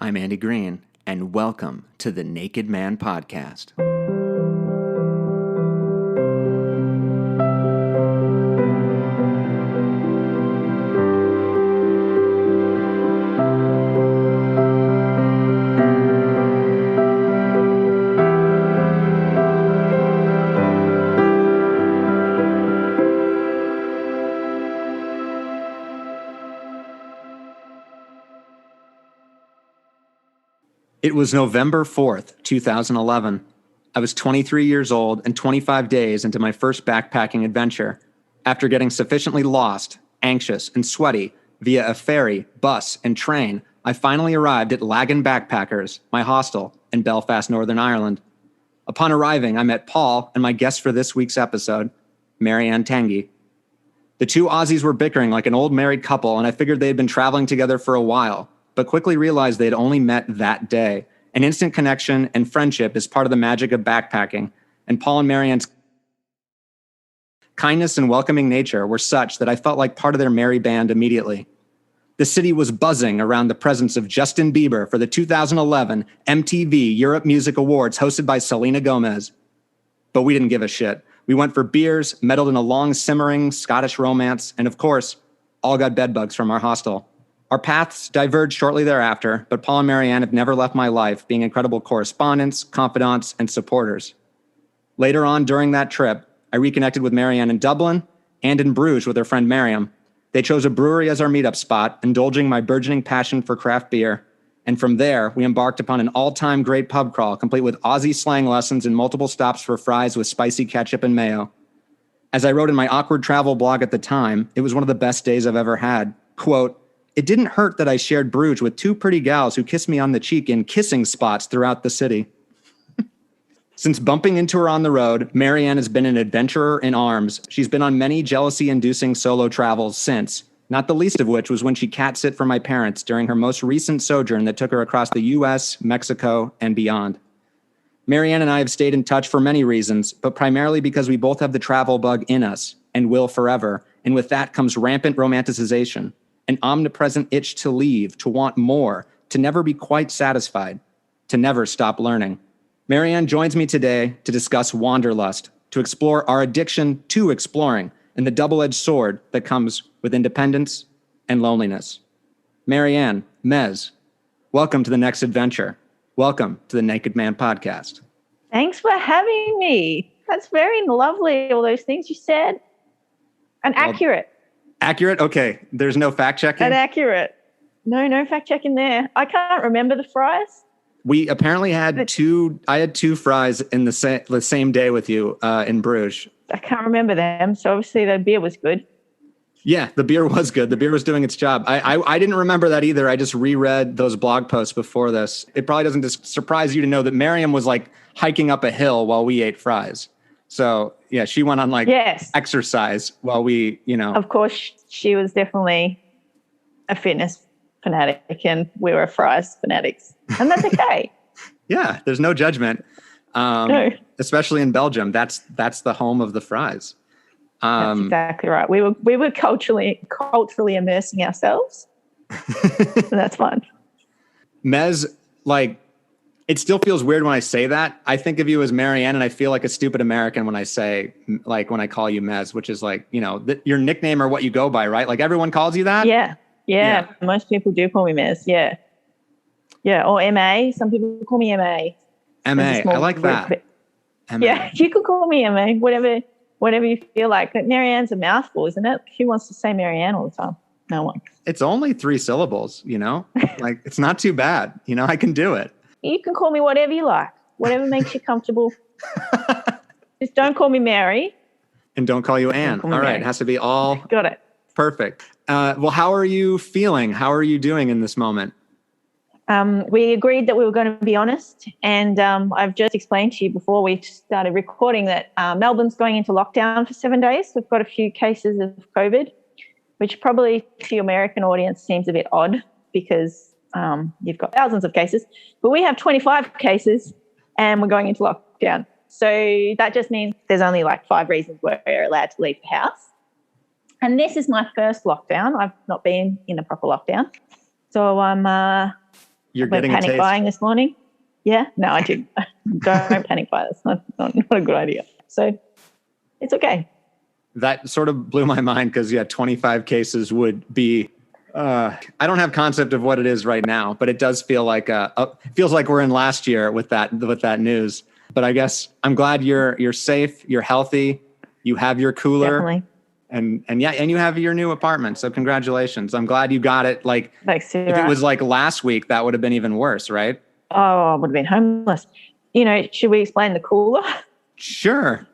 I'm Andy Green, and welcome to the Naked Man Podcast. It was November 4th, 2011. I was 23 years old and 25 days into my first backpacking adventure. After getting sufficiently lost, anxious, and sweaty via a ferry, bus, and train, I finally arrived at Lagan Backpackers, my hostel in Belfast, Northern Ireland. Upon arriving, I met Paul and my guest for this week's episode, Mary-Anne Tangey. The two Aussies were bickering like an old married couple, and I figured they had been traveling together for a while, but quickly realized they had only met that day. An instant connection and friendship is part of the magic of backpacking, and Paul and Mary-Anne's kindness and welcoming nature were such that I felt like part of their merry band immediately. The city was buzzing around the presence of Justin Bieber for the 2011 MTV Europe Music Awards hosted by Selena Gomez. But we didn't give a shit. We went for beers, meddled in a long simmering Scottish romance, and of course, all got bedbugs from our hostel. Our paths diverged shortly thereafter, but Paul and Mary-Anne have never left my life, being incredible correspondents, confidants, and supporters. Later on during that trip, I reconnected with Mary-Anne in Dublin and in Bruges with her friend Miriam. They chose a brewery as our meetup spot, indulging my burgeoning passion for craft beer. And from there, we embarked upon an all-time great pub crawl, complete with Aussie slang lessons and multiple stops for fries with spicy ketchup and mayo. As I wrote in my awkward travel blog at the time, it was one of the best days I've ever had. Quote, "It didn't hurt that I shared Bruges with two pretty gals who kissed me on the cheek in kissing spots throughout the city." Since bumping into her on the road, Mary-Anne has been an adventurer in arms. She's been on many jealousy-inducing solo travels since, not the least of which was when she cat-sit for my parents during her most recent sojourn that took her across the U.S., Mexico, and beyond. Mary-Anne and I have stayed in touch for many reasons, but primarily because we both have the travel bug in us and will forever, and with that comes rampant romanticization. An omnipresent itch to leave, to want more, to never be quite satisfied, to never stop learning. Mary-Anne joins me today to discuss Wanderlust, to explore our addiction to exploring and the double-edged sword that comes with independence and loneliness. Mary-Anne, Mez, welcome to the next adventure. Welcome to the Naked Man Podcast. Thanks for having me. That's very lovely, all those things you said. And accurate. Accurate? Okay. There's no fact checking? And accurate. No fact checking there. I can't remember the fries. We apparently had I had two fries in the same day with you in Bruges. I can't remember them. So obviously the beer was good. Yeah, the beer was good. The beer was doing its job. I didn't remember that either. I just reread those blog posts before this. It probably doesn't just surprise you to know that Miriam was like hiking up a hill while we ate fries. So yeah, she went on exercise while we, Of course, she was definitely a fitness fanatic and we were fries fanatics. And that's okay. Yeah, there's no judgment. No. Especially in Belgium. That's the home of the fries. That's exactly right. We were culturally immersing ourselves. So that's fun. Mez, it still feels weird when I say that. I think of you as Mary-Anne, and I feel like a stupid American when I say, when I call you Mez, which is your nickname or what you go by, right? Like everyone calls you that? Yeah. Most people do call me Mez. Yeah. Yeah. Or MA. Some people call me MA. MA. I like that. MA. Yeah. You could call me MA, whatever you feel like. But Mary-Anne's a mouthful, isn't it? Who wants to say Mary-Anne all the time? No one. It's only 3 syllables, it's not too bad. I can do it. You can call me whatever you like, whatever makes you comfortable. Just don't call me Mary. And don't call you Anne. All right. It has to be all. Got it. Perfect. Well, how are you feeling? How are you doing in this moment? We agreed that we were going to be honest. And I've just explained to you before we started recording that Melbourne's going into lockdown for 7 days. We've got a few cases of COVID, which probably to your American audience seems a bit odd because you've got thousands of cases. But we have 25 cases and we're going into lockdown. So that just means there's only 5 reasons where we're allowed to leave the house. And this is my first lockdown. I've not been in a proper lockdown. So I'm You're Went getting a panic taste. buying this morning. Yeah, no, I didn't. Don't panic buy. That's not a good idea. So it's okay. That sort of blew my mind because 25 cases would be. I don't have concept of what it is right now, but it does feel like feels like we're in last year with that news. But I guess I'm glad you're safe, you're healthy, you have your cooler. Definitely. And you have your new apartment. So congratulations. I'm glad you got it. Like, Thanks, if it was like last week, that would have been even worse, right? Oh, I would have been homeless. Should we explain the cooler? Sure.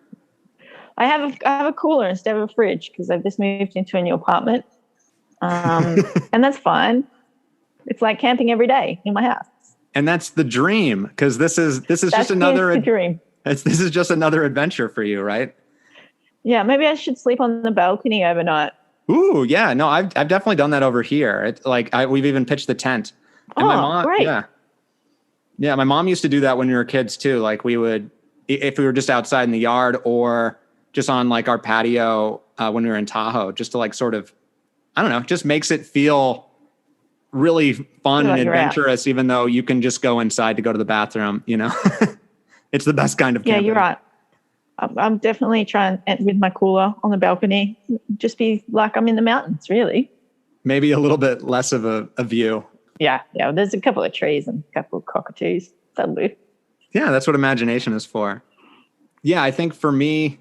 I have a cooler instead of a fridge because I've just moved into a new apartment. And that's fine. It's like camping every day in my house. And that's the dream, because this is just another dream. This is just another adventure for you, right? Yeah, maybe I should sleep on the balcony overnight. Ooh, yeah. No, I've definitely done that over here. It's like we've even pitched the tent. And my mom, great. Yeah, my mom used to do that when we were kids too. Like we would, if we were just outside in the yard or just on like our patio when we were in Tahoe, just to like sort of, I don't know, just makes it feel really fun and adventurous, even though you can just go inside to go to the bathroom, It's the best kind of camping. Yeah, you're right. I'm definitely trying with my cooler on the balcony, just be like I'm in the mountains, really. Maybe a little bit less of a view. Yeah. There's a couple of trees and a couple of cockatoos. That'll do. Yeah, that's what imagination is for. Yeah, I think for me,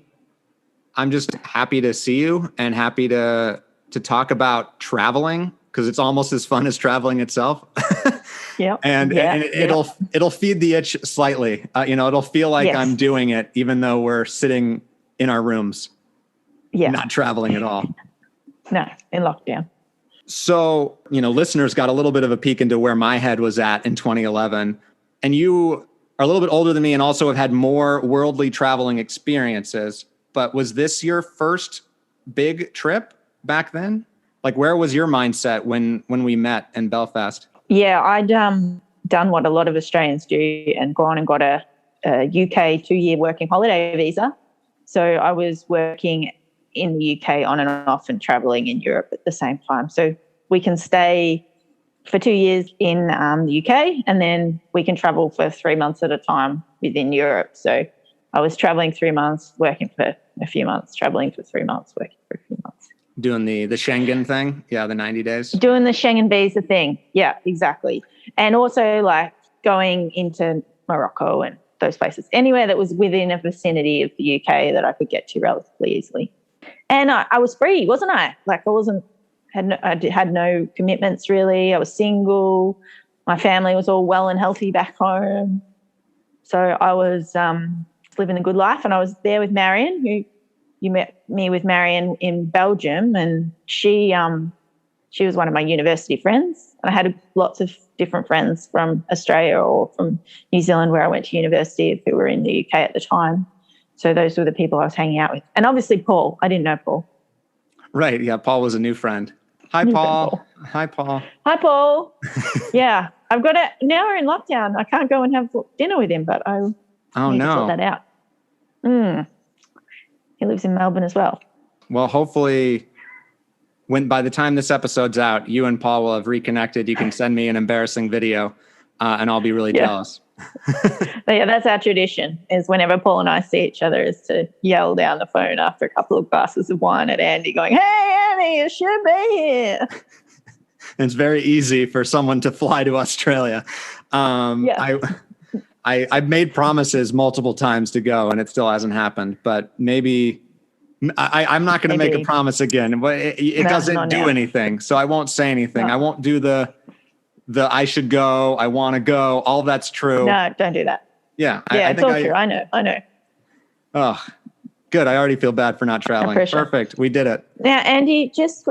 I'm just happy to see you and happy to talk about traveling, because it's almost as fun as traveling itself. Yeah. And it'll feed the itch slightly. It'll feel like I'm doing it, even though we're sitting in our rooms, not traveling at all. No, in lockdown. So, listeners got a little bit of a peek into where my head was at in 2011. And you are a little bit older than me and also have had more worldly traveling experiences. But was this your first big trip back then? Like, where was your mindset when we met in Belfast? Yeah, I'd done what a lot of Australians do and gone and got a UK 2-year working holiday visa. So I was working in the UK on and off and traveling in Europe at the same time. So we can stay for 2 years in the UK and then we can travel for 3 months at a time within Europe. So I was traveling 3 months, working for a few months, traveling for 3 months, working for a few months. Doing the Schengen thing? Yeah, the 90 days? Doing the Schengen visa thing. Yeah, exactly. And also like going into Morocco and those places, anywhere that was within a vicinity of the UK that I could get to relatively easily. And I was free, wasn't I? Like I had no commitments really. I was single. My family was all well and healthy back home. So I was living a good life, and I was there with Mary-Anne, who you met me with Mary-Anne in Belgium, and she was one of my university friends. And I had lots of different friends from Australia or from New Zealand where I went to university who were in the UK at the time. So those were the people I was hanging out with. And obviously Paul. I didn't know Paul. Right. Yeah, Paul was a new friend. Hi, Paul. Hi, Paul. Hi, Paul. Yeah. I've got it. Now we're in lockdown. I can't go and have dinner with him, but I need to sort that out. He lives in Melbourne as well. Well, hopefully by the time this episode's out, you and Paul will have reconnected. You can send me an embarrassing video and I'll be really jealous. But yeah, that's our tradition, is whenever Paul and I see each other is to yell down the phone after a couple of glasses of wine at Andy going, "Hey, Andy, you should be here." It's very easy for someone to fly to Australia. I've made promises multiple times to go and it still hasn't happened, but maybe I'm not going to make a promise again. But it doesn't do anything. So I won't say anything. No. I won't do the I should go, I want to go. All that's true. No, don't do that. Yeah. It's all true. I know. Oh, good. I already feel bad for not traveling. Perfect. We did it. Now, Andy, just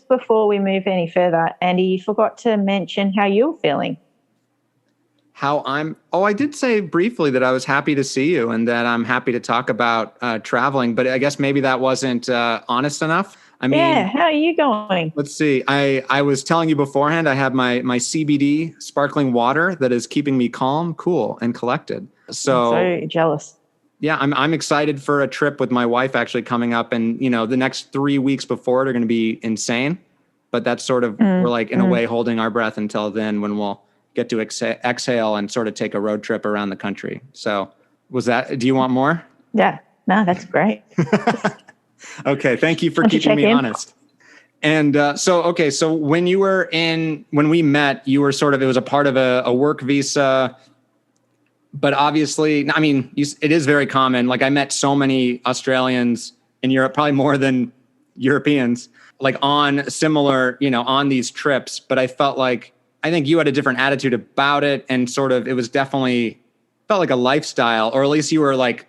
before we move any further, Andy, you forgot to mention how you're feeling. I did say briefly that I was happy to see you and that I'm happy to talk about traveling, but I guess maybe that wasn't honest enough. I mean, how are you going? Let's see. I was telling you beforehand, I have my CBD sparkling water that is keeping me calm, cool, and collected. So I'm so jealous. Yeah, I'm excited for a trip with my wife actually coming up, and the next 3 weeks before it are going to be insane. But that's sort of we're like in a way holding our breath until then when we'll get to exhale and sort of take a road trip around the country. So do you want more? Yeah, no, that's great. Okay. Thank you for keeping me honest. And so when we met, you were it was a part of a work visa, but obviously, I mean, it is very common. Like I met so many Australians in Europe, probably more than Europeans, like on similar, on these trips. But I think you had a different attitude about it, and it was definitely felt like a lifestyle, or at least you were like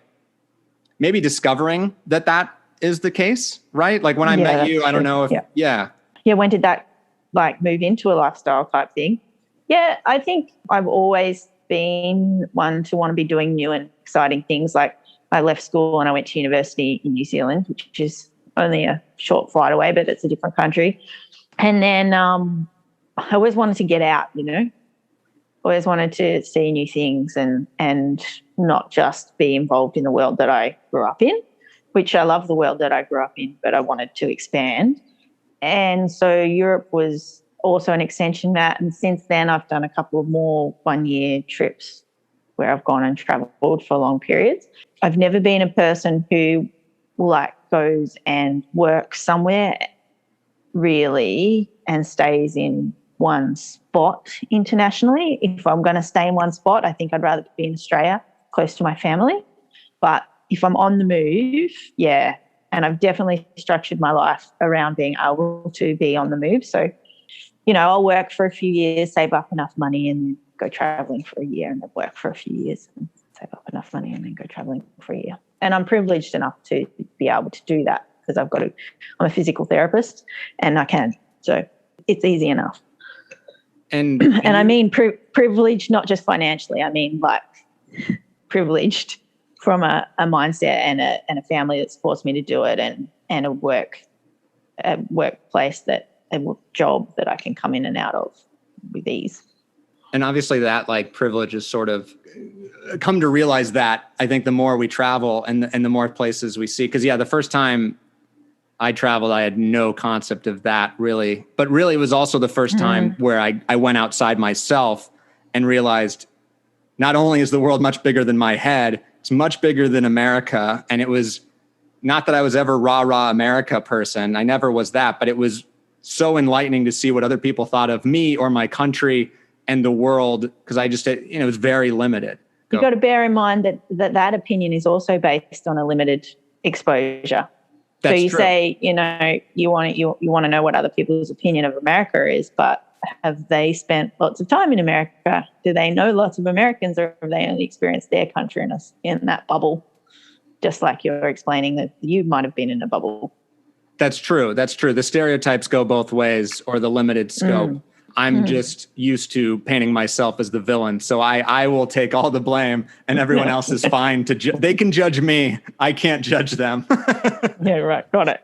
maybe discovering that is the case, right? Like when I met you, I don't know if, Yeah, when did that like move into a lifestyle type thing? Yeah, I think I've always been one to want to be doing new and exciting things. Like I left school and I went to university in New Zealand, which is only a short flight away, but it's a different country. And then I always wanted to get out, always wanted to see new things and not just be involved in the world that I grew up in, which I love the world that I grew up in, but I wanted to expand. And so Europe was also an extension of that. And since then, I've done a couple of more 1-year trips where I've gone and travelled for long periods. I've never been a person who like goes and works somewhere really and stays in one spot internationally. If I'm going to stay in one spot, I think I'd rather be in Australia, close to my family. But if I'm on the move, yeah, and I've definitely structured my life around being able to be on the move. So, I'll work for a few years, save up enough money and then go travelling for a year, and then work for a few years and save up enough money and then go travelling for a year. And I'm privileged enough to be able to do that because I'm a physical therapist and I can. So it's easy enough. And I mean privileged, not just financially. I mean like privileged from a mindset and a family that supports me to do it, and a workplace a job that I can come in and out of with ease. And obviously that like privilege is sort of come to realize that, I think, the more we travel and the more places we see. Because the first time I traveled, I had no concept of that really. But really, it was also the first time where I went outside myself and realized not only is the world much bigger than my head, it's much bigger than America. And it was not that I was ever rah America person. I never was that, but it was so enlightening to see what other people thought of me or my country and the world, because it was very limited. You've got to bear in mind that opinion is also based on a limited exposure. That's so you true. Say, you want to know what other people's opinion of America is, but have they spent lots of time in America? Do they know lots of Americans, or have they only experienced their country in that bubble? Just like you're explaining that you might have been in a bubble. That's true. The stereotypes go both ways, or the limited scope. I'm just used to painting myself as the villain. So I will take all the blame, and everyone else is fine they can judge me. I can't judge them. Yeah, right. Got it.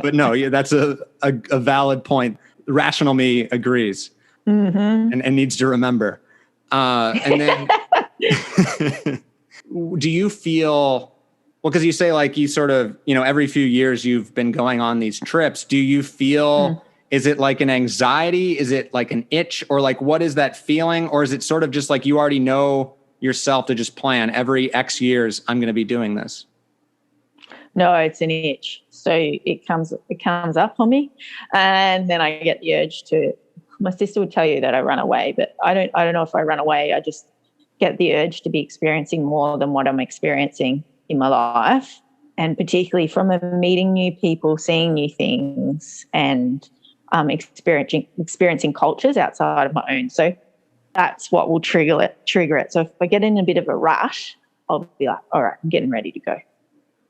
But no, that's a valid point. Rational me agrees and needs to remember. And then do you feel, well, because you say like you sort of, every few years you've been going on these trips. Do you feel, is it like an anxiety? Is it like an itch, or like, what is that feeling? Or is it sort of just like you already know yourself to just plan every X years, I'm going to be doing this? No, it's an itch. So it comes up on me, and then I get the urge to. My sister would tell you that I run away, but I don't know if I run away. I just get the urge to be experiencing more than what I'm experiencing in my life, and particularly from meeting new people, seeing new things, and experiencing cultures outside of my own. So that's what will trigger it. So if I get in a bit of a rush, I'll be like, all right, I'm getting ready to go.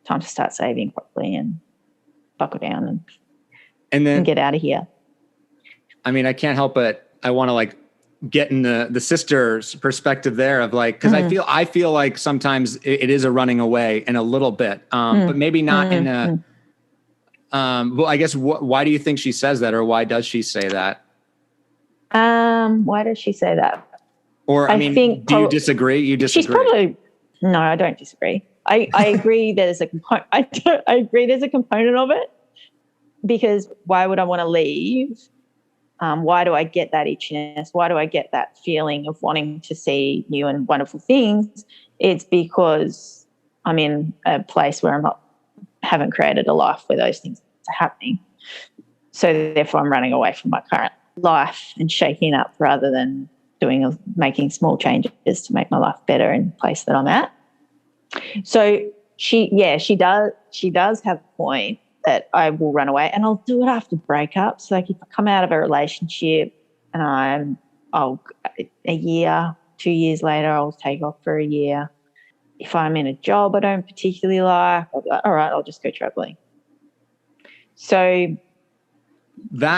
Time to start saving properly and buckle down and get out of here. I mean, I can't help but I want to like get in the sister's perspective there of like, because I feel like sometimes it is a running away in a little bit, but maybe not in a. Well, I guess why do you think she says that, or why does she say that? Why does she say that? Or I mean, do you disagree? You disagree? She's probably no. I don't disagree. I agree there's a component. I agree there's a component of it, because why would I want to leave Why do I get that itchiness? Why do I get that feeling of wanting to see new and wonderful things? It's because I'm in a place where haven't created a life where those things are happening. So therefore I'm running away from my current life and shaking up rather than making small changes to make my life better in the place that I'm at. So she does have a point that I will run away, and I'll do it after breakups. So like if I come out of a relationship and a year, 2 years later, I'll take off for a year. If I'm in a job I don't particularly like, I'll be like, all right, I'll just go traveling. So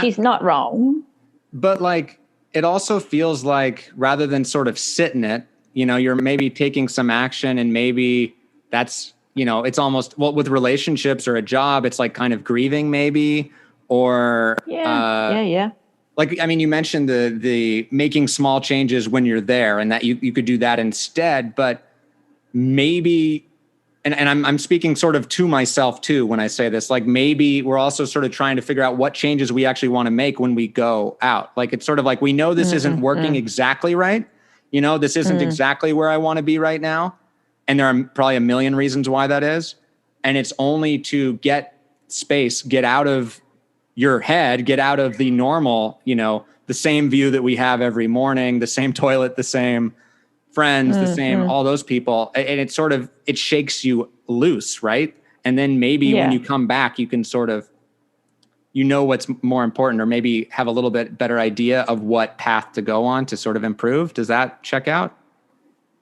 she's not wrong. But like, it also feels like rather than sort of sit in it, you're maybe taking some action, and maybe that's, it's almost, well, with relationships or a job, it's like kind of grieving maybe, or yeah. Like, I mean, you mentioned the making small changes when you're there, and that you could do that instead, but maybe, and I'm speaking sort of to myself too when I say this, like maybe we're also sort of trying to figure out what changes we actually want to make when we go out. Like, it's sort of like, we know this isn't working exactly right. This isn't exactly where I want to be right now. And there are probably a million reasons why that is. And it's only to get space, get out of your head, get out of the normal, the same view that we have every morning, the same toilet, the same friends, the same, all those people. And it sort of, it shakes you loose, right? And then maybe when you come back, you can sort of, what's more important, or maybe have a little bit better idea of what path to go on to sort of improve. Does that check out?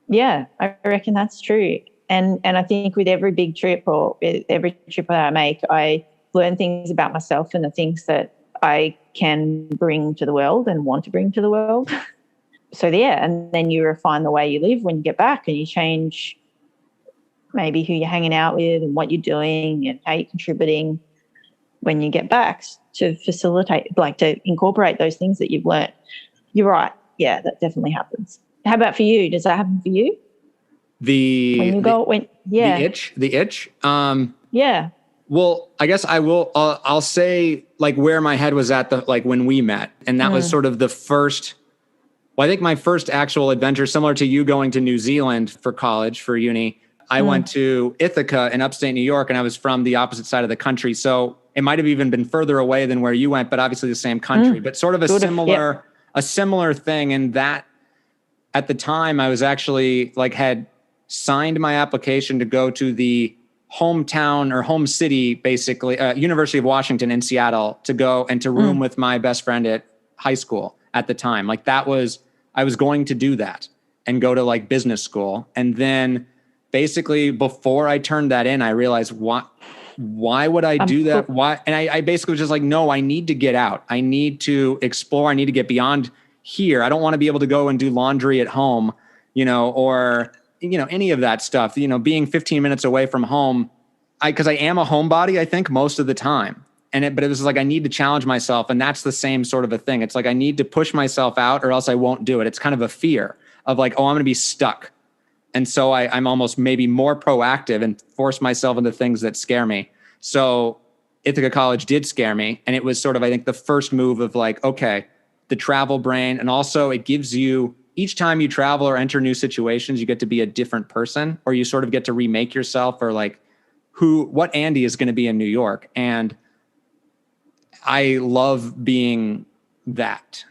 Yeah, I reckon that's true. And I think with every big trip or every trip that I make, I learn things about myself and the things that I can bring to the world and want to bring to the world. So and then you refine the way you live when you get back, and you change maybe who you're hanging out with and what you're doing and how you're contributing when you get back to facilitate, like to incorporate those things that you've learned. You're right. Yeah, that definitely happens. How about for you? Does that happen for you? The itch. Yeah. Well, I guess I'll say like where my head was at when we met. And that was sort of the first, I think my first actual adventure, similar to you going to New Zealand for college, for uni. I went to Ithaca in upstate New York, and I was from the opposite side of the country. So it might have even been further away than where you went, but obviously the same country, but sort of a similar thing. And that at the time I was actually had signed my application to go to the hometown or home city, basically, University of Washington in Seattle, to go and to room with my best friend at high school at the time. I was going to do that and go to business school. And then basically before I turned that in, I realized why would I do that? Why? And I basically was just like, no, I need to get out. I need to explore. I need to get beyond here. I don't want to be able to go and do laundry at home, or any of that stuff, being 15 minutes away from home. Cause I am a homebody, I think, most of the time. But it was like, I need to challenge myself. And that's the same sort of a thing. It's like, I need to push myself out or else I won't do it. It's kind of a fear of I'm going to be stuck. And so I'm almost maybe more proactive and force myself into things that scare me. So Ithaca College did scare me. And it was sort of, I think, the first move of okay, the travel brain. And also it gives you, each time you travel or enter new situations, you get to be a different person, or you sort of get to remake yourself, or what Andy is going to be in New York. And I love being that,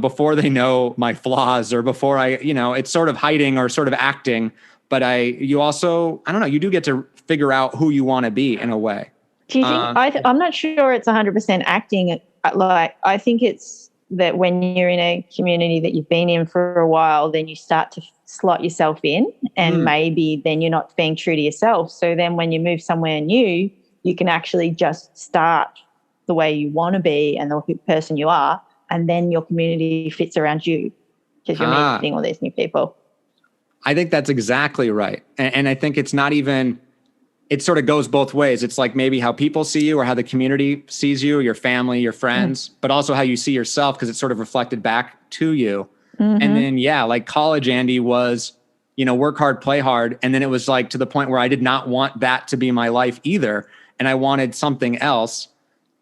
before they know my flaws, or before it's sort of hiding or sort of acting, but you also, I don't know, you do get to figure out who you want to be in a way. Do you think, I'm not sure it's 100% acting. I think it's that when you're in a community that you've been in for a while, then you start to slot yourself in, and maybe then you're not being true to yourself. So then when you move somewhere new, you can actually just start the way you want to be and the person you are, and then your community fits around you because you're meeting all these new people. I think that's exactly right. And I think it's not even, it sort of goes both ways. It's like maybe how people see you or how the community sees you, your family, your friends, but also how you see yourself, because it's sort of reflected back to you. And then, college, Andy, was, work hard, play hard. And then it was to the point where I did not want that to be my life either. And I wanted something else.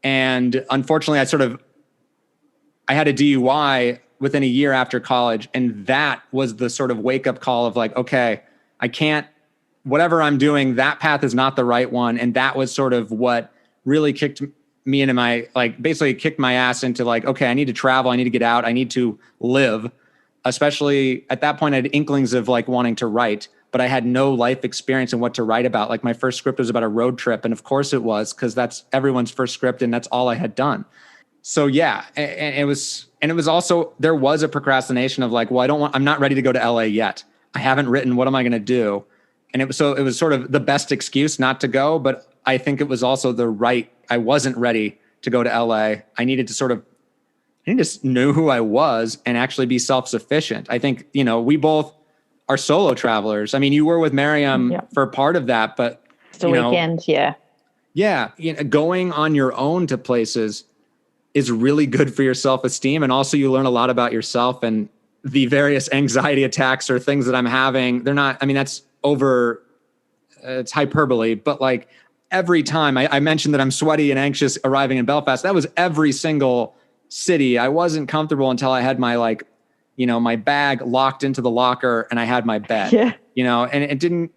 And unfortunately, I sort of I had a DUI within a year after college. And that was the sort of wake up call of like, okay, I can't, whatever I'm doing, that path is not the right one. And that was sort of what really kicked me into my, like, basically kicked my ass into like, okay, I need to travel. I need to get out. I need to live. Especially at that point, I had inklings of like wanting to write, but I had no life experience in what to write about. Like my first script was about a road trip. And of course it was, because that's everyone's first script. And that's all I had done. So yeah, and it was also, there was a procrastination of like, well, I'm not ready to go to LA yet. I haven't written, what am I going to do? And it was sort of the best excuse not to go. But I think it was also I wasn't ready to go to LA. I needed to know who I was and actually be self-sufficient. I think, we both are solo travelers. I mean, you were with Mary-Anne for part of that, but the weekend. Yeah. Yeah. Going on your own to places is really good for your self-esteem. And also you learn a lot about yourself, and the various anxiety attacks or things that I'm having. That's it's hyperbole, but like every time I mentioned that I'm sweaty and anxious arriving in Belfast, that was every single city. I wasn't comfortable until I had my my bag locked into the locker and I had my bed, and it didn't,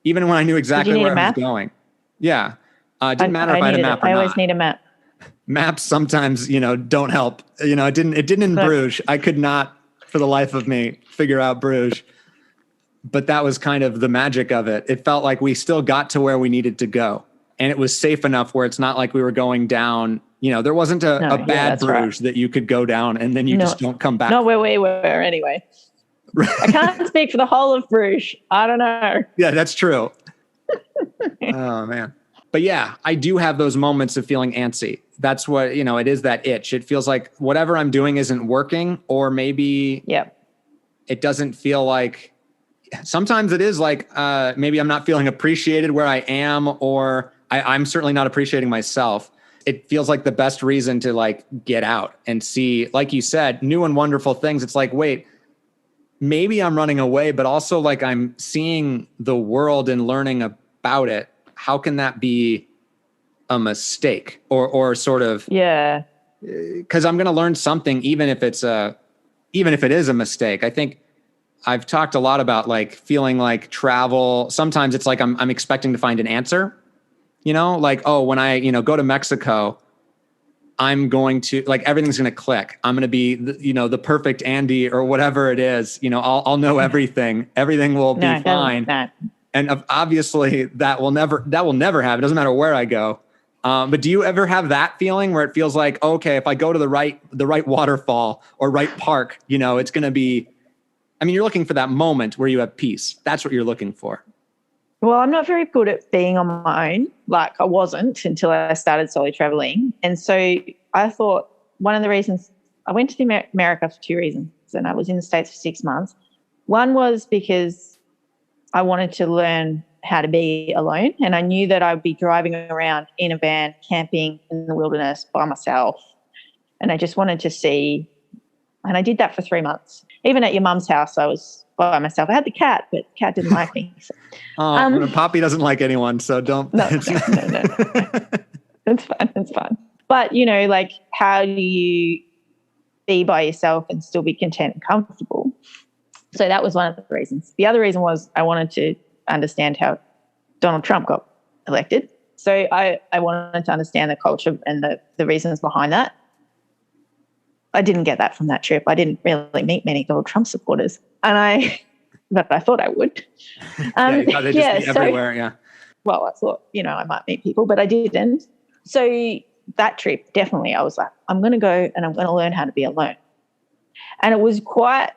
even when I knew exactly where I was going. Yeah. It didn't matter if I had a map or not. I always need a map. Maps sometimes, don't help. It didn't in Bruges. I could not for the life of me figure out Bruges. But that was kind of the magic of it. It felt like we still got to where we needed to go. And it was safe enough where it's not like we were going down, there wasn't a bad Bruges that you could go down and then you just don't come back. Not where we were anyway. I can't speak for the whole of Bruges. I don't know. Yeah, that's true. Oh, man. But yeah, I do have those moments of feeling antsy. That's what, it is that itch. It feels like whatever I'm doing isn't working, or maybe it doesn't feel like, sometimes it is like, maybe I'm not feeling appreciated where I am, or I'm certainly not appreciating myself. It feels like the best reason to like get out and see, like you said, new and wonderful things. It's like, wait, maybe I'm running away, but also like I'm seeing the world and learning about it. How can that be a mistake or sort of, because I'm going to learn something, even if it is a mistake. I think I've talked a lot about like feeling like travel. Sometimes it's like, I'm expecting to find an answer, like, oh, when I, go to Mexico, I'm going to like, everything's going to click. I'm going to be, the perfect Andy or whatever it is, I'll know everything. Everything will be fine. And obviously that will never happen. It doesn't matter where I go. But do you ever have that feeling where it feels like, okay, if I go to the right waterfall or right park, it's going to be, you're looking for that moment where you have peace. That's what you're looking for. Well, I'm not very good at being on my own. Like I wasn't until I started solo traveling. And so I thought one of the reasons I went to America for 2 reasons, and I was in the States for 6 months. One was because I wanted to learn how to be alone. And I knew that I would be driving around in a van, camping in the wilderness by myself. And I just wanted to see, and I did that for 3 months. Even at your mum's house, I was by myself. I had the cat, but the cat didn't like me. So. Poppy doesn't like anyone, so don't. No. It's fine. It's fine. But, like, how do you be by yourself and still be content and comfortable? So that was one of the reasons. The other reason was I wanted to understand how Donald Trump got elected. So I wanted to understand the culture and the reasons behind that. I didn't get that from that trip. I didn't really meet many Donald Trump supporters, but I thought I would. They just be everywhere, yeah. Well, I thought, I might meet people, but I didn't. So that trip, definitely, I was like, I'm going to go and I'm going to learn how to be alone. And it was quite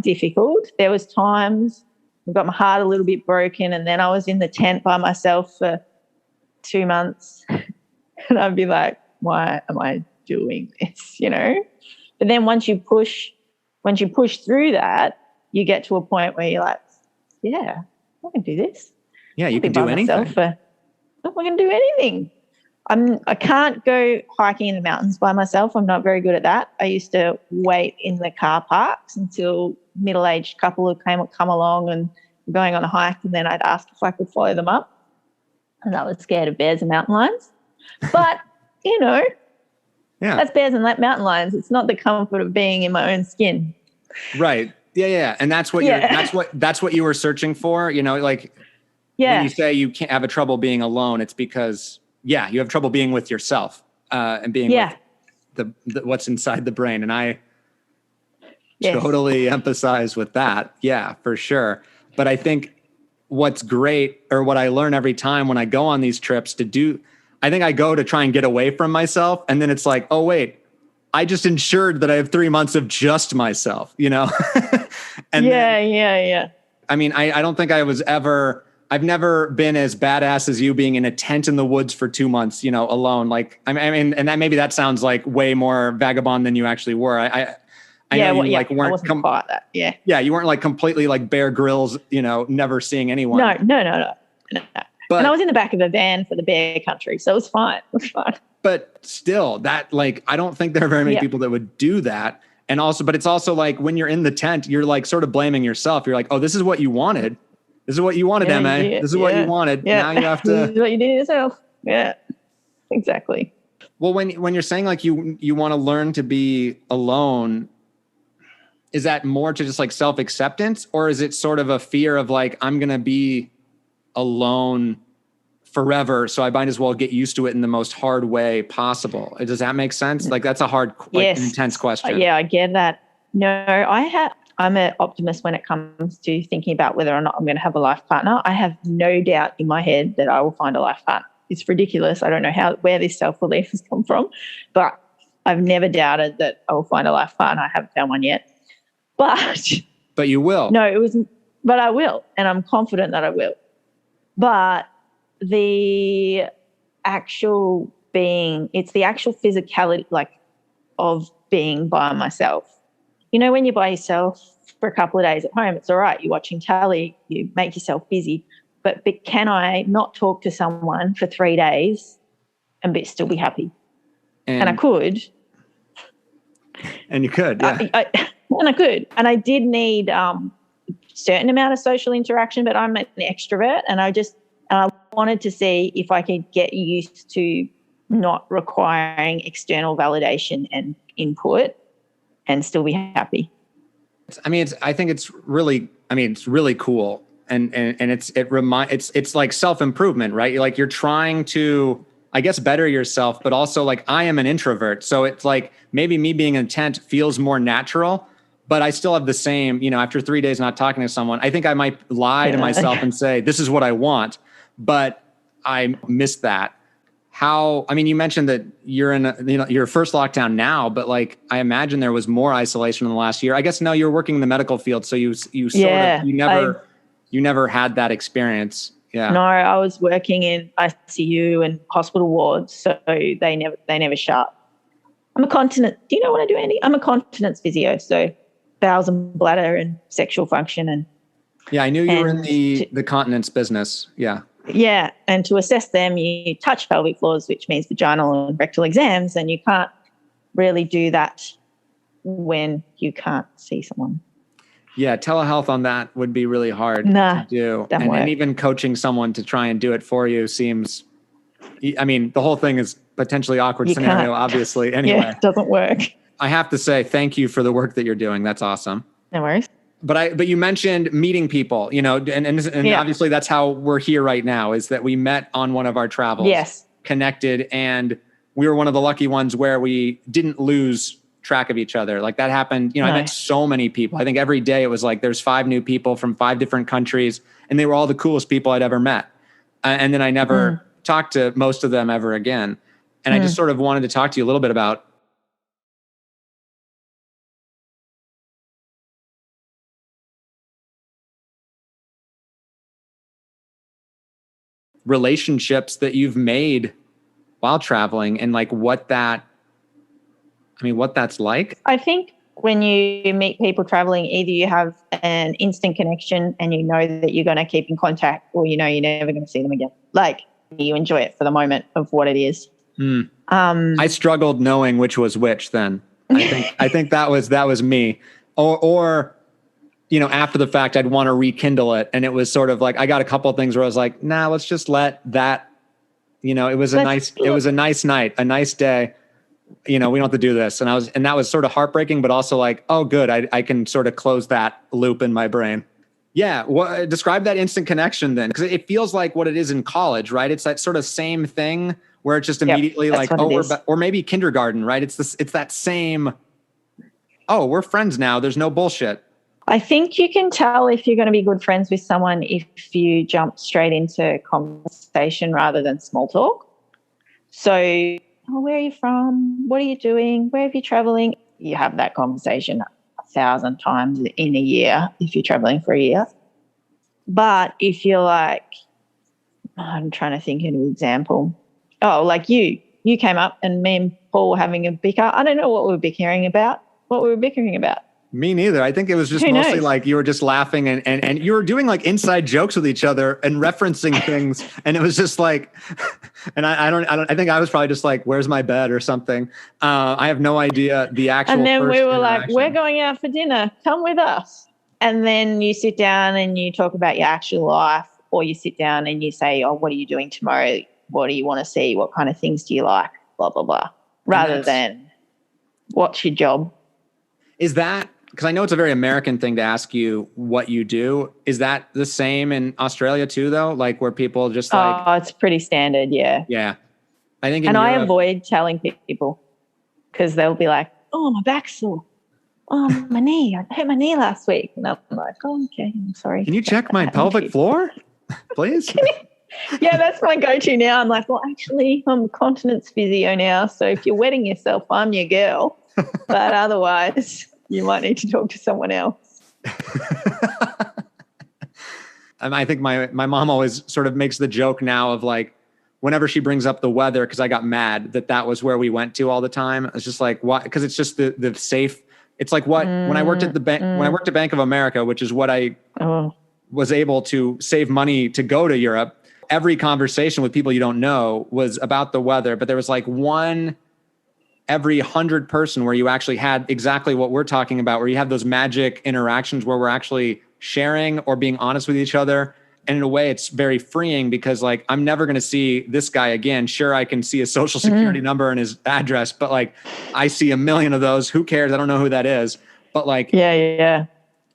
difficult. There was times I got my heart a little bit broken, and then I was in the tent by myself for 2 months, and I'd be like, why am I doing this, But then once you push through that, you get to a point where you're like, yeah, I can do this. Yeah, you can do anything. I can do anything. I can't go hiking in the mountains by myself. I'm not very good at that. I used to wait in the car parks until middle-aged couple would come along and going on a hike, and then I'd ask if I could follow them up. And I was scared of bears and mountain lions. But, Yeah. That's bears and mountain lions. It's not the comfort of being in my own skin. Right. Yeah. And that's what that's what you were searching for. You know, like when you say you can't have a trouble being alone, it's because, you have trouble being with yourself and being with the what's inside the brain. And I totally empathize with that. Yeah, for sure. But I think what's great, or what I learn every time when I go on these trips I think I go to try and get away from myself. And then it's like, oh, wait, I just ensured that I have 3 months of just myself, you know? And I mean, I don't think I've never been as badass as you being in a tent in the woods for 2 months, you know, alone. Like, I mean, and that sounds like way more vagabond than you actually were. I know you weren't I wasn't quite that. Yeah. You weren't like completely like Bear Grylls, you know, never seeing anyone. No. But, and I was in the back of a van for the bear country. So it was fine. But still, that, like, I don't think there are very many people that would do that. And also, but it's also like when you're in the tent, you're like sort of blaming yourself. You're like, oh, this is what you wanted. This is what you wanted, MA. This is what you wanted. Yeah. Now you have to. This is what you did yourself. Yeah, exactly. Well, when you're saying like you want to learn to be alone, is that more to just like self-acceptance, or is it sort of a fear of like, I'm going to be alone forever, so I might as well get used to it in the most hard way possible? Does that make sense? Like, that's a hard, intense question. Yeah, I get that. No, I'm an optimist when it comes to thinking about whether or not I'm going to have a life partner. I have no doubt in my head that I will find a life partner. It's ridiculous. I don't know where this self-belief has come from, but I've never doubted that I will find a life partner. I haven't found one yet. But you will. No, but I will, and I'm confident that I will. But it's the actual physicality, like, of being by myself. You know, when you're by yourself for a couple of days at home, it's all right. You're watching telly, you make yourself busy. But can I not talk to someone for 3 days and still be happy? And I could. And you could, yeah. And I could. And I did need certain amount of social interaction, but I'm an extrovert, and I wanted to see if I could get used to not requiring external validation and input and still be happy. I think it's really cool. And it's like self-improvement, right? You're trying to, I guess, better yourself, but also like I am an introvert. So it's like maybe me being in a tent feels more natural, but I still have the same, you know, after 3 days not talking to someone, I think I might lie to myself and say, this is what I want, but I missed that. You mentioned that you're in your first lockdown now, but like, I imagine there was more isolation in the last year. I guess, no, you're working in the medical field. So you never had that experience. Yeah. No, I was working in ICU and hospital wards. So they never shut. I'm a continence. Do you know what I do, Andy? I'm a continence physio. So bowels and bladder and sexual function. And yeah, I knew you were in the continence business. Yeah. Yeah. And to assess them, you touch pelvic floors, which means vaginal and rectal exams. And you can't really do that when you can't see someone. Yeah, telehealth on that would be really hard to do. And even coaching someone to try and do it for you seems, the whole thing is potentially awkward scenario, obviously. Anyway, yeah, it doesn't work. I have to say thank you for the work that you're doing. That's awesome. No worries. But you mentioned meeting people, you know, and obviously that's how we're here right now, is that we met on one of our travels. Yes. Connected, and we were one of the lucky ones where we didn't lose track of each other. Like that happened, you know, I met so many people. I think every day it was like there's 5 new people from 5 different countries, and they were all the coolest people I'd ever met. And then I never talked to most of them ever again. And I just sort of wanted to talk to you a little bit about relationships that you've made while traveling, and like what that's like. I think when you meet people traveling, either you have an instant connection and you know that you're going to keep in contact, or you know you're never going to see them again. Like, you enjoy it for the moment of what it is. I struggled knowing which was which then. I think that was me. Or you know, after the fact, I'd want to rekindle it. And it was sort of like, I got a couple of things where I was like, nah, let's just let that, you know, it was a nice night, a nice day. we don't have to do this. And that was sort of heartbreaking, but also like, oh, good. I can sort of close that loop in my brain. Yeah. Describe that instant connection then, because it feels like what it is in college, right? It's that sort of same thing where it's just immediately like, or maybe kindergarten, right? It's that same, oh, we're friends now. There's no bullshit. I think you can tell if you're going to be good friends with someone if you jump straight into conversation rather than small talk. So, where are you from? What are you doing? Where have you traveling? You have that conversation 1,000 times in a year if you're traveling for a year. But if you're like, I'm trying to think of an example. Oh, like you came up and me and Paul were having a bicker. I don't know what we were bickering about. Me neither. I think it was just mostly like you were just laughing and you were doing like inside jokes with each other and referencing things. And it was just like, and I think I was probably just like, where's my bed or something. I have no idea the actual. And then we were like, we're going out for dinner. Come with us. And then you sit down and you talk about your actual life, or you sit down and you say, oh, what are you doing tomorrow? What do you want to see? What kind of things do you like? Blah, blah, blah. Rather than what's your job? Is that, because I know it's a very American thing to ask you what you do. Is that the same in Australia too, though? Like where people just like... Oh, it's pretty standard, yeah. Yeah. I think I avoid telling people because they'll be like, oh, my back's sore. Oh, my knee. I hurt my knee last week. And I'm like, oh, okay, I'm sorry. Can you check my pelvic floor, please? Yeah, that's my go-to now. I'm like, well, actually, I'm a continence physio now. So if you're wetting yourself, I'm your girl. But otherwise, you might need to talk to someone else. I think my mom always sort of makes the joke now of like, whenever she brings up the weather, because I got mad that was where we went to all the time. It's just like, why? Because it's just the safe. It's like when I worked at the bank, when I worked at Bank of America, which is what I was able to save money to go to Europe. Every conversation with people you don't know was about the weather, but there was like one every 100 person where you actually had exactly what we're talking about, where you have those magic interactions where we're actually sharing or being honest with each other. And in a way, it's very freeing because like, I'm never going to see this guy again. Sure, I can see his social security number and his address, but like, I see a million of those. Who cares? I don't know who that is. But like, yeah.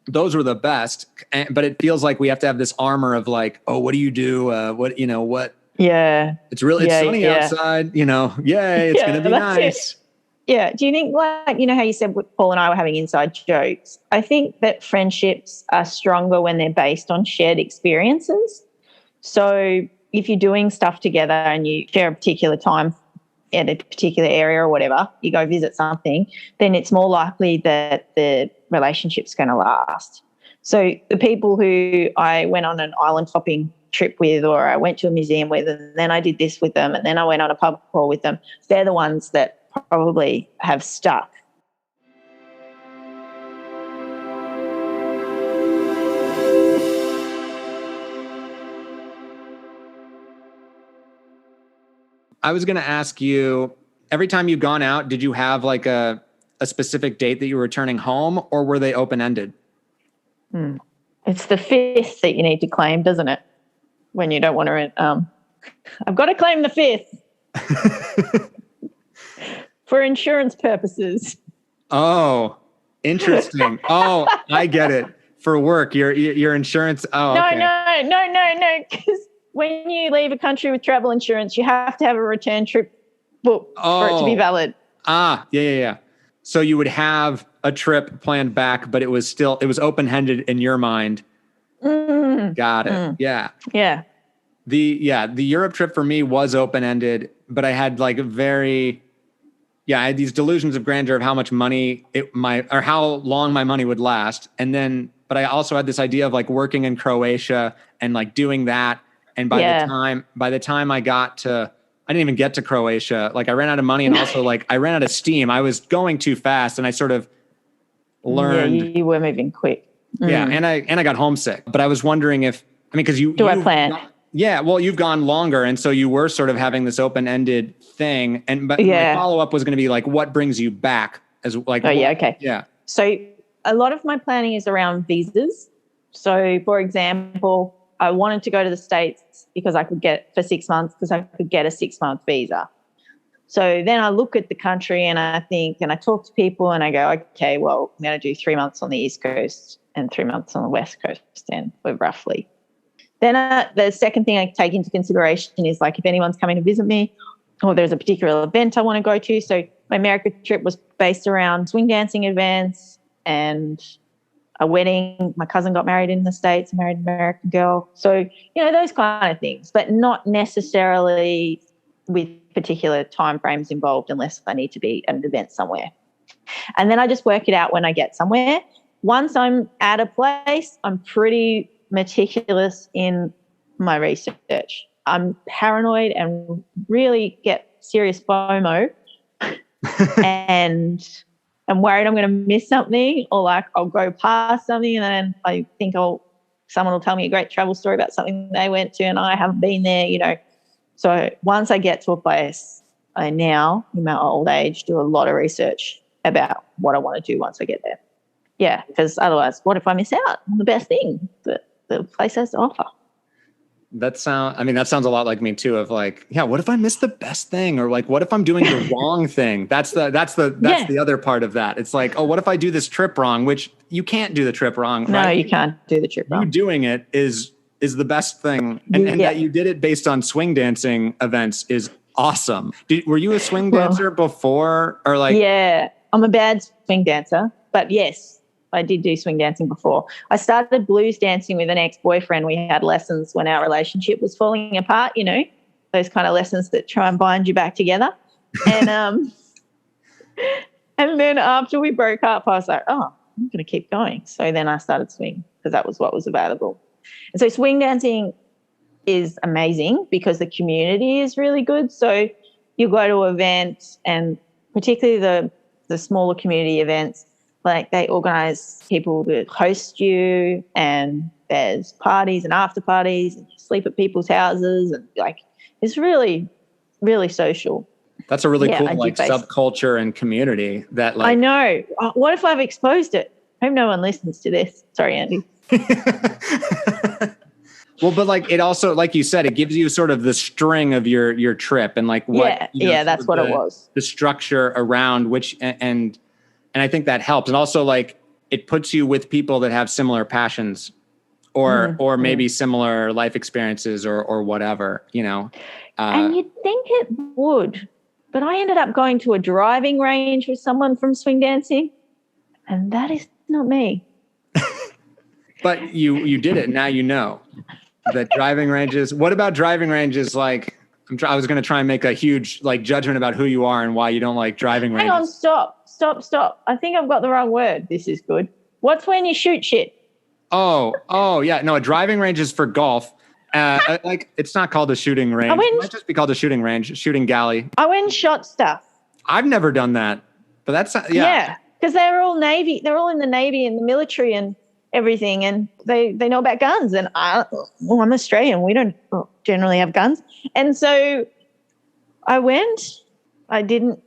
Those were the best. But it feels like we have to have this armor of like, oh, what do you do? What? Yeah. It's sunny outside, yay, it's going to be nice. Yeah. Do you think like, how you said Paul and I were having inside jokes? I think that friendships are stronger when they're based on shared experiences. So if you're doing stuff together and you share a particular time at a particular area or whatever, you go visit something, then it's more likely that the relationship's going to last. So the people who I went on an island hopping trip with, or I went to a museum with, and then I did this with them, and then I went on a pub crawl with them, they're the ones that probably have stuck. I was going to ask you, every time you've gone out, did you have like a specific date that you were returning home, or were they open-ended? It's the 5th that you need to claim, doesn't it? When you don't want to, I've got to claim the 5th for insurance purposes. Oh, interesting. Oh, I get it. For work, your insurance. Oh, no, okay. No. Because when you leave a country with travel insurance, you have to have a return trip booked for it to be valid. Yeah. So you would have a trip planned back, but it was open-ended in your mind. Got it. Yeah. Yeah. The Europe trip for me was open-ended, but I had like I had these delusions of grandeur of how much money or how long my money would last. And then, but I also had this idea of like working in Croatia and like doing that. And by the time I didn't even get to Croatia. Like I ran out of money and also like I ran out of steam. I was going too fast and I sort of learned. Yeah, you were moving quick. Yeah. And I got homesick, but I was wondering because I plan? Yeah. Well, you've gone longer. And so you were sort of having this open-ended thing. But my follow-up was going to be like, what brings you back as like, okay. Yeah. So a lot of my planning is around visas. So for example, I wanted to go to the States because I could get for 6 months because I could get a 6-month visa. So then I look at the country and I think, and I talk to people and I go, okay, well, I'm going to do 3 months on the East Coast and 3 months on the West Coast, and we're roughly. Then the second thing I take into consideration is like if anyone's coming to visit me or there's a particular event I want to go to. So my America trip was based around swing dancing events and a wedding. My cousin got married in the States, married an American girl. So, those kind of things, but not necessarily with particular timeframes involved unless I need to be at an event somewhere. And then I just work it out when I get somewhere. Once I'm at a place, I'm pretty meticulous in my research. I'm paranoid and really get serious FOMO and I'm worried I'm going to miss something, or like I'll go past something and then I think someone will tell me a great travel story about something they went to and I haven't been there, So once I get to a place, I now, in my old age, do a lot of research about what I want to do once I get there. Yeah, because otherwise, what if I miss out on the best thing that the place has to offer? That sounds a lot like me too, of like, yeah, what if I miss the best thing? Or like, what if I'm doing the wrong thing? That's the other part of that. It's like, oh, what if I do this trip wrong? Which you can't do the trip wrong. No, right? You can't do the trip wrong. You doing it is the best thing. And that you did it based on swing dancing events is awesome. Were you a swing dancer before or like? Yeah, I'm a bad swing dancer, but yes, I did do swing dancing before. I started blues dancing with an ex-boyfriend. We had lessons when our relationship was falling apart, those kind of lessons that try and bind you back together. And and then after we broke up, I was like, oh, I'm going to keep going. So then I started swing because that was what was available. And so swing dancing is amazing because the community is really good. So you go to events, and particularly the smaller community events, like they organise people to host you, and there's parties and after parties, and you sleep at people's houses, and like it's really, really social. That's a really cool subculture and community that like. I know. What if I've exposed it? I hope no one listens to this. Sorry, Andy. Well, but like it also, like you said, it gives you sort of the string of your trip and like what. That's what it was. The structure around which and I think that helps. And also like it puts you with people that have similar passions or maybe similar life experiences or whatever, And you'd think it would, but I ended up going to a driving range with someone from swing dancing, and that is not me. But you did it. Now you know that driving ranges. What about driving ranges? Like I was going to try and make a huge like judgment about who you are and why you don't like driving ranges. Hang on, stop. I think I've got the wrong word. This is good. What's when you shoot shit? Oh yeah. No, a driving range is for golf. Like it's not called a shooting range. It might just be called a shooting range, shooting galley. I went and shot stuff. I've never done that, but that's yeah. Because they're all Navy. They're all in the Navy and the military and everything, and they know about guns. And I'm Australian. We don't generally have guns, and so I went. I didn't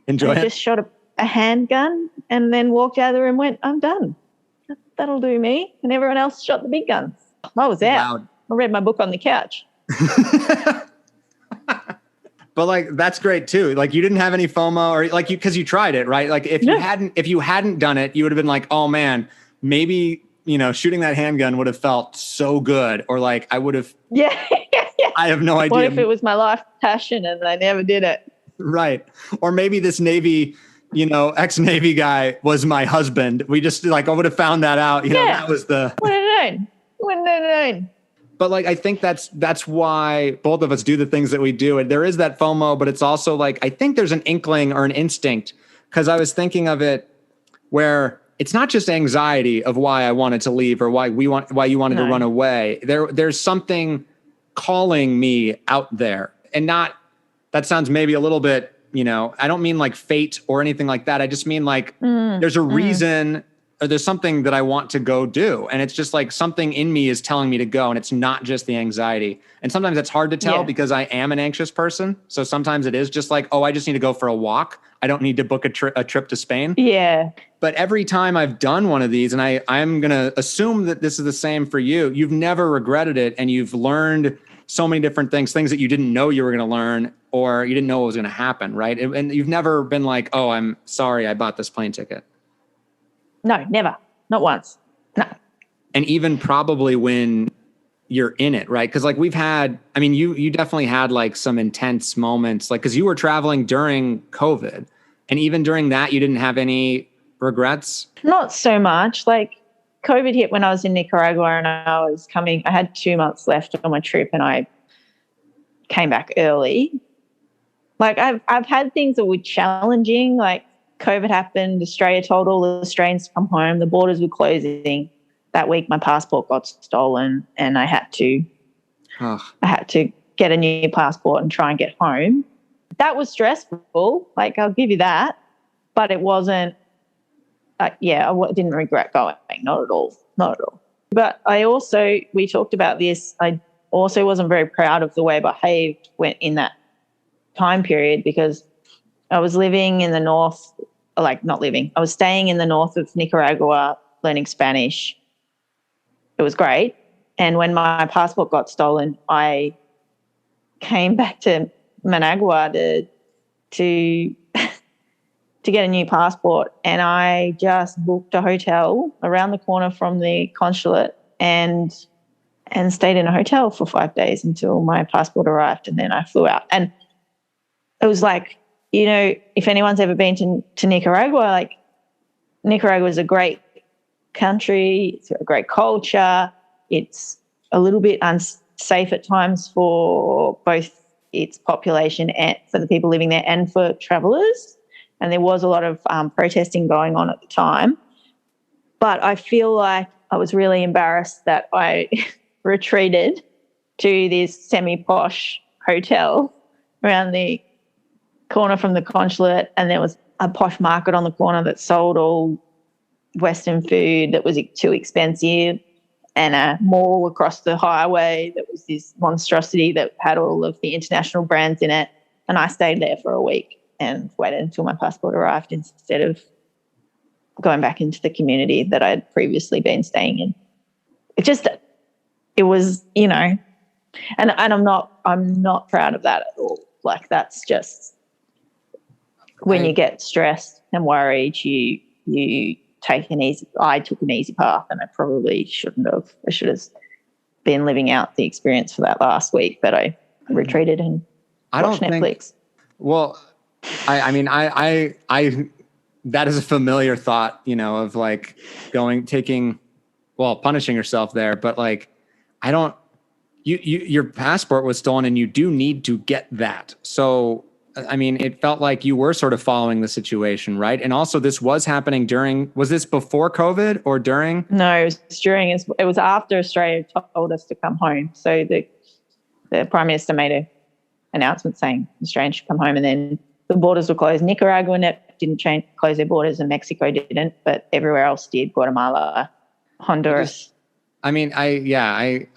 enjoy it. I just shot a handgun and then walked out of the room and went, I'm done. That'll do me. And everyone else shot the big guns. I was out. Loud. I read my book on the couch. But like that's great too. Like you didn't have any FOMO or like because you tried it, right? Like if you hadn't done it, you would have been like, oh man, maybe shooting that handgun would have felt so good, or like I would have. Yeah. I have no idea. What if it was my life passion and I never did it? Right. Or maybe this Navy, ex-Navy guy was my husband. We just I would have found that out. That was the. Wouldn't have known. But like, I think that's why both of us do the things that we do. And there is that FOMO, but it's also like, I think there's an inkling or an instinct, because I was thinking of it where it's not just anxiety of why I wanted to leave or why you wanted to run away. There's something calling me out there, and that sounds maybe a little bit, I don't mean like fate or anything like that. I just mean like there's a reason or there's something that I want to go do. And it's just like something in me is telling me to go, and it's not just the anxiety. And sometimes it's hard to tell because I am an anxious person. So sometimes it is just like, oh, I just need to go for a walk. I don't need to book a trip to Spain. Yeah. But every time I've done one of these, and I'm going to assume that this is the same for you, you've never regretted it, and you've learned so many different things that you didn't know you were going to learn or you didn't know what was going to happen, right? And you've never been like, oh, I'm sorry I bought this plane ticket. No, never. Not once. No. And even probably when you're in it, right? Because like we've had, I mean, you definitely had like some intense moments, like because you were traveling during COVID, and even during that, you didn't have any regrets. Not so much. Like COVID hit when I was in Nicaragua, and I had 2 months left on my trip, and I came back early. Like I've had things that were challenging, like COVID happened, Australia told all the Australians to come home, the borders were closing. That week my passport got stolen and I had to get a new passport and try and get home. That was stressful, like I'll give you that, but it wasn't, I didn't regret going, not at all. But we talked about this, I also wasn't very proud of the way I behaved in that time period, because I was living in the north, I was staying in the north of Nicaragua, learning Spanish. It was great. And when my passport got stolen, I came back to Managua to get a new passport, and I just booked a hotel around the corner from the consulate and stayed in a hotel for 5 days until my passport arrived, and then I flew out. And it was like, you know, if anyone's ever been to Nicaragua, like Nicaragua is a great country, it's a great culture. It's a little bit unsafe at times for both its population and for the people living there and for travellers. And there was a lot of protesting going on at the time. But I feel like I was really embarrassed that I retreated to this semi-posh hotel around the corner from the consulate, and there was a posh market on the corner that sold all Western food that was too expensive, and a mall across the highway that was this monstrosity that had all of the international brands in it. And I stayed there for a week and waited until my passport arrived instead of going back into the community that I had previously been staying in. It was, you know, and I'm not proud of that at all. Like that's just when you get stressed and worried, you I took an easy path, and I probably shouldn't have. I should have been living out the experience for that last week, but I retreated and watched Netflix. Well, I mean, that is a familiar thought, you know, of like punishing yourself there. But like, your passport was stolen and you do need to get that. So, I mean, it felt like you were sort of following the situation, right? And also this was happening was this before COVID or during? No, it was during. It was after Australia told us to come home. So the Prime Minister made an announcement saying Australians should come home, and then the borders were closed. Nicaragua didn't close their borders, and Mexico didn't, but everywhere else did. Guatemala, Honduras. I mean, I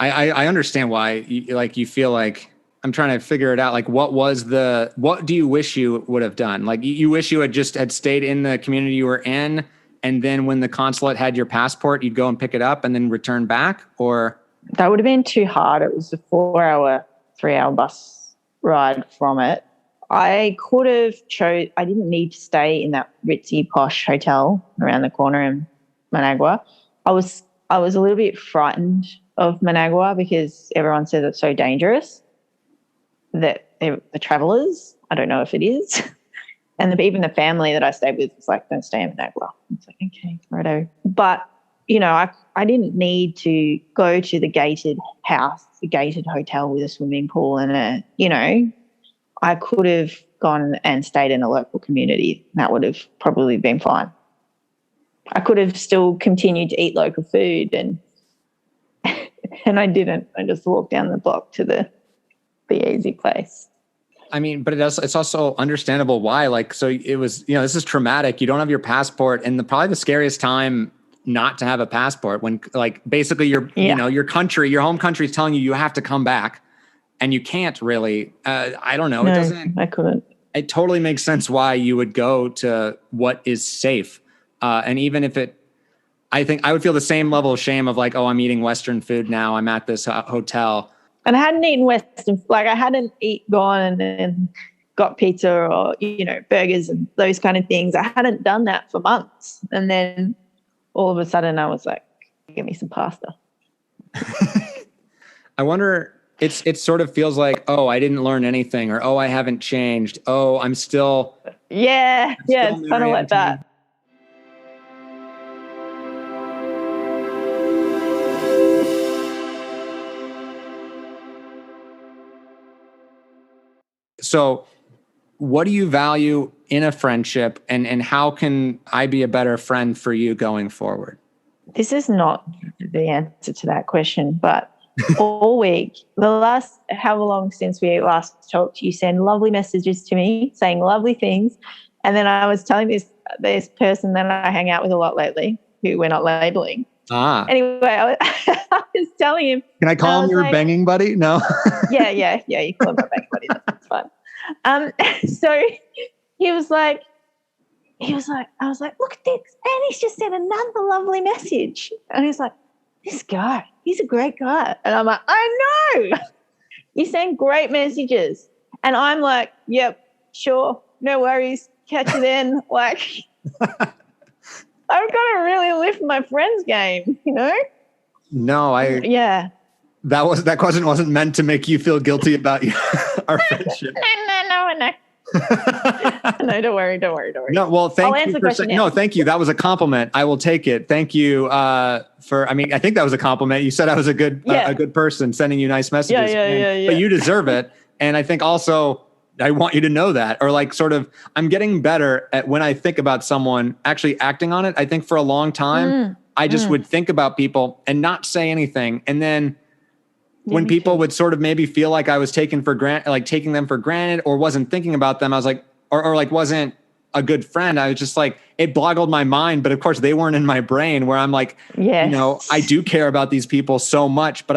understand why you feel like. I'm trying to figure it out. Like, what do you wish you would have done? Like, you wish you had stayed in the community you were in, and then when the consulate had your passport, you'd go and pick it up and then return back? Or that would have been too hard. It was a 3-hour bus ride from it. I could have I didn't need to stay in that ritzy posh hotel around the corner in Managua. I was a little bit frightened of Managua because everyone says it's so dangerous. That the travellers, I don't know if it is, and even the family that I stayed with was like, don't stay in Managua. It's like, okay, righto. But, you know, I didn't need to go to the gated house, the gated hotel with a swimming pool and I could have gone and stayed in a local community. That would have probably been fine. I could have still continued to eat local food and I didn't. I just walked down the block to the easy place. I mean, but it's also understandable why. Like, so it was, you know, this is traumatic. You don't have your passport, and probably the scariest time not to have a passport when, like, basically your home country is telling you have to come back, and you can't really. I don't know. No, I couldn't. It totally makes sense why you would go to what is safe, and even if I think I would feel the same level of shame of like, oh, I'm eating Western food now. I'm at this hotel. And I hadn't eaten Western, like I hadn't gone and got pizza or, burgers and those kind of things. I hadn't done that for months. And then all of a sudden I was like, give me some pasta. I wonder, it sort of feels like, oh, I didn't learn anything, or, oh, I haven't changed. Oh, I'm still. Yeah. It's kind of like that. So what do you value in a friendship, and how can I be a better friend for you going forward? This is not the answer to that question, but all week, the last however long since we last talked, you send lovely messages to me saying lovely things. And then I was telling this person that I hang out with a lot lately, who we're not labeling. Anyway, I was telling him. Can I call him your banging buddy? No. Yeah. You call him my banging buddy. That's fine. So he was like, I was like, look at this. And he's just sent another lovely message. And he's like, this guy, he's a great guy. And I'm like, I know. You send great messages. And I'm like, yep, sure, no worries. Catch you then. Like, I've got to really lift my friends game, No, that question wasn't meant to make you feel guilty about our friendship. No. No, don't worry. No, well, thank you. No, thank you. That was a compliment. I will take it. Thank you I think that was a compliment. You said I was a good person, sending you nice messages. Yeah. But you deserve it. And I think also I want you to know that, or like sort of, I'm getting better at when I think about someone actually acting on it. I think for a long time, I just would think about people and not say anything. And then when people would sort of maybe feel like I was taking them for granted, or wasn't thinking about them, I was like, or like wasn't a good friend. I was just like, it boggled my mind. But of course they weren't in my brain, where I'm like, I do care about these people so much, but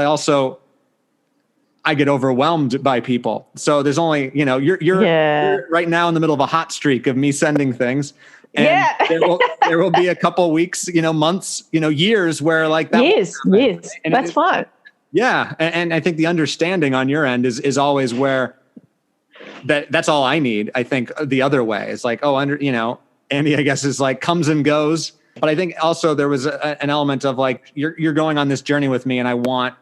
I get overwhelmed by people. So there's only, you're right now in the middle of a hot streak of me sending things. And there will be a couple weeks, months, years where like that. Years. That's fine. Yeah. And I think the understanding on your end is always where that's all I need. I think the other way is like, Andy, I guess, is like comes and goes. But I think also there was an element of like, you're going on this journey with me, and I want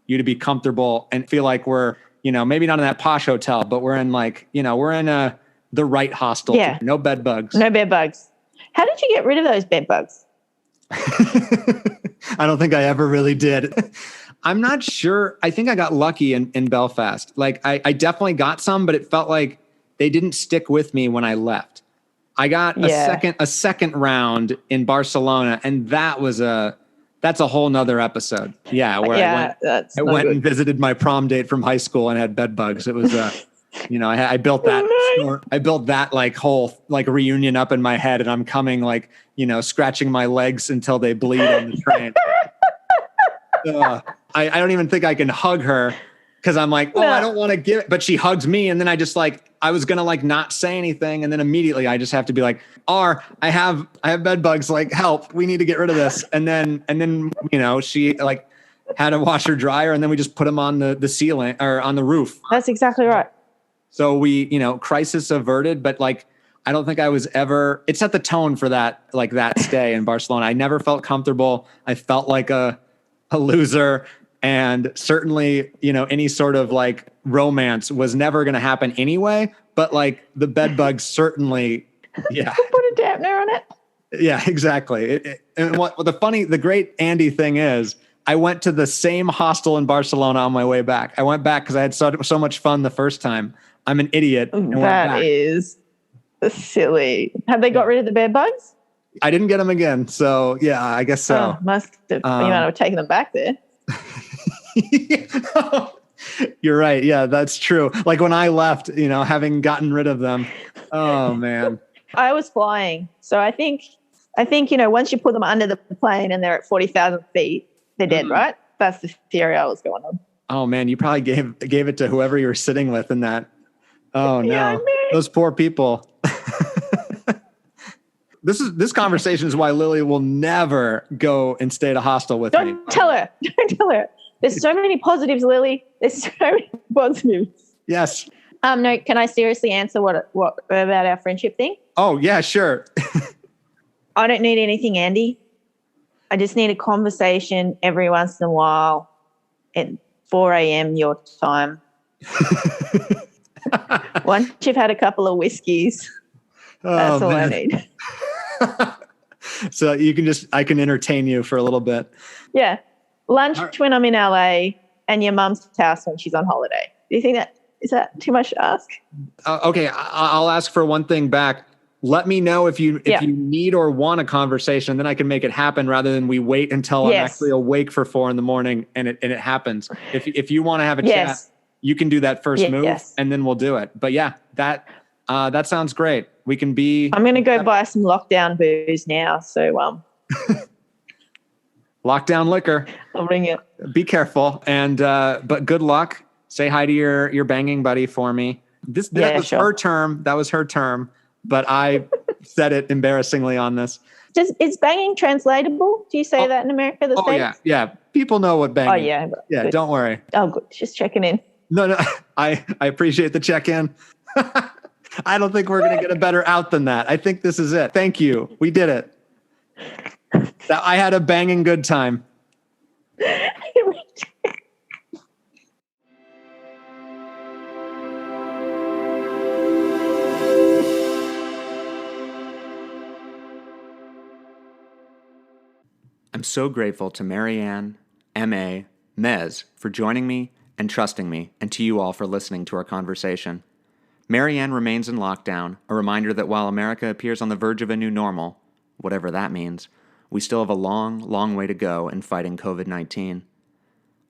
you to be comfortable and feel like we're, maybe not in that posh hotel, but we're in like, we're in the right hostel. Yeah. No bed bugs. No bed bugs. How did you get rid of those bed bugs? I don't think I ever really did. I'm not sure. I think I got lucky in Belfast. Like I definitely got some, but it felt like they didn't stick with me when I left. I got a second round in Barcelona, and that's a whole nother episode. Yeah. Where I went and visited my prom date from high school and had bed bugs. It was, I built that, I built that like whole like reunion up in my head, and I'm coming like, scratching my legs until they bleed on the train. I don't even think I can hug her, because I'm like, I don't want to give it, but she hugs me. And then I just like, I was going to like not say anything. And then immediately I just have to be like, I have bed bugs, like help, we need to get rid of this. And then, she like had a washer dryer, and then we just put them on the ceiling or on the roof. That's exactly right. So we, crisis averted, but like, I don't think I was ever, it set the tone for that stay in Barcelona. I never felt comfortable. I felt like a loser. And certainly, any sort of like romance was never going to happen anyway. But like the bed bugs certainly, Put a dampener on it. Yeah, exactly. And the great Andy thing is, I went to the same hostel in Barcelona on my way back. I went back because I had so much fun the first time. I'm an idiot. That is silly. Have they got rid of the bed bugs? I didn't get them again. So yeah, I guess so. Must have. You might have taken them back there. You're right. Yeah, that's true. Like when I left, having gotten rid of them. Oh man. I was flying. So I think, once you put them under the plane and they're at 40,000 feet, they're dead, right? That's the theory I was going on. Oh man, you probably gave it to whoever you were sitting with in that. Oh no. Yeah, those poor people. This conversation is why Lily will never go and stay at a hostel with me. Don't tell her. There's so many positives, Lily. There's so many positives. Yes. No, can I seriously answer what about our friendship thing? Oh, yeah, sure. I don't need anything, Andy. I just need a conversation every once in a while at 4 a.m. your time. Once you've had a couple of whiskeys, that's all I need. So I can entertain you for a little bit. Yeah. Lunch when I'm in LA and your mum's house when she's on holiday. Do you think is that too much to ask? Okay, I'll ask for one thing back. Let me know if you need or want a conversation, then I can make it happen rather than we wait until I'm actually awake for 4 a.m. and it happens. If you want to have a chat, you can do that first move and then we'll do it. But yeah, that sounds great. We can be. I'm going to go buy some lockdown booze now. So lockdown liquor. I'll bring it. Be careful but good luck. Say hi to your banging buddy for me. That was her term. That was her term. But I said it embarrassingly on this. Is banging translatable? Do you say that in America? The States? Yeah. People know what banging. Oh yeah. Yeah. Good. Don't worry. Oh, good. Just checking in. No. I appreciate the check-in. I don't think we're going to get a better out than that. I think this is it. Thank you. We did it. I had a banging good time. I'm so grateful to Mary-Anne, M.A., Mez for joining me and trusting me, and to you all for listening to our conversation. Mary-Anne remains in lockdown, a reminder that while America appears on the verge of a new normal, whatever that means, we still have a long, long way to go in fighting COVID-19.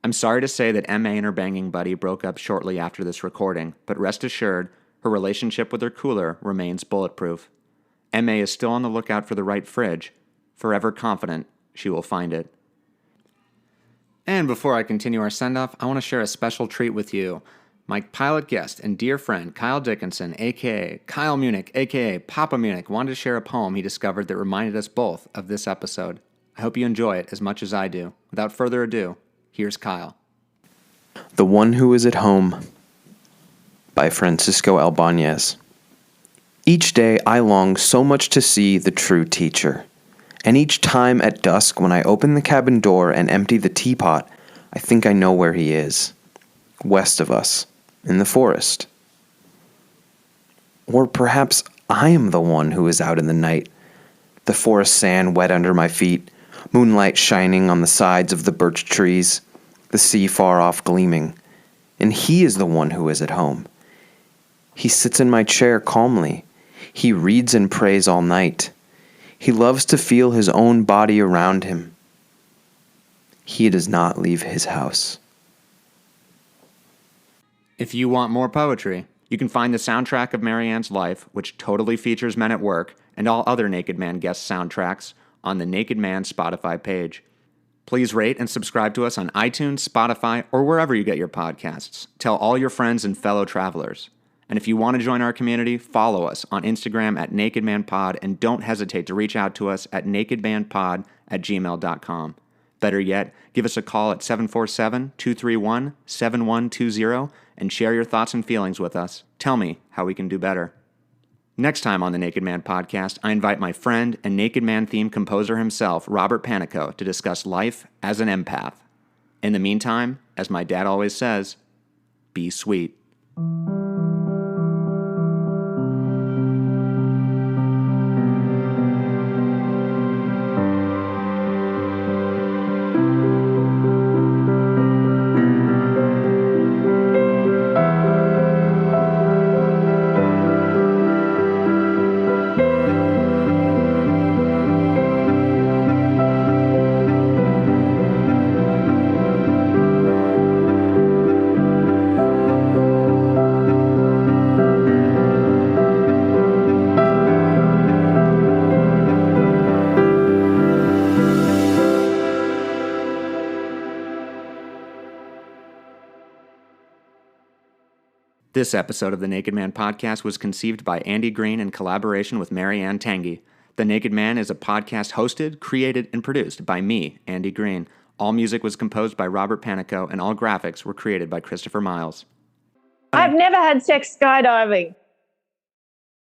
I'm sorry to say that M.A. and her banging buddy broke up shortly after this recording, but rest assured, her relationship with her cooler remains bulletproof. M.A. is still on the lookout for the right fridge, forever confident she will find it. And before I continue our send-off, I want to share a special treat with you. My pilot guest and dear friend, Kyle Dickinson, a.k.a. Kyle Munich, a.k.a. Papa Munich, wanted to share a poem he discovered that reminded us both of this episode. I hope you enjoy it as much as I do. Without further ado, here's Kyle. The One Who Is at Home by Francisco Albanez. Each day I long so much to see the true teacher. And each time at dusk when I open the cabin door and empty the teapot, I think I know where he is. West of us, in the forest. Or perhaps I am the one who is out in the night, the forest sand wet under my feet, moonlight shining on the sides of the birch trees, the sea far off gleaming, and he is the one who is at home. He sits in my chair calmly. He reads and prays all night. He loves to feel his own body around him. He does not leave his house. If you want more poetry, you can find the soundtrack of Mary-Anne's life, which totally features men at work, and all other Naked Man guest soundtracks on the Naked Man Spotify page. Please rate and subscribe to us on iTunes, Spotify, or wherever you get your podcasts. Tell all your friends and fellow travelers. And if you want to join our community, follow us on Instagram at NakedManPod, and don't hesitate to reach out to us at nakedmanpod@gmail.com. Better yet, give us a call at 747-231-7120 and share your thoughts and feelings with us. Tell me how we can do better. Next time on the Naked Man podcast, I invite my friend and Naked Man theme composer himself, Robert Panico, to discuss life as an empath. In the meantime, as my dad always says, be sweet. This episode of the Naked Man podcast was conceived by Andy Green in collaboration with Mary-Anne Tangey. The Naked Man is a podcast hosted, created, and produced by me, Andy Green. All music was composed by Robert Panico, and all graphics were created by Christopher Miles. I've never had sex skydiving.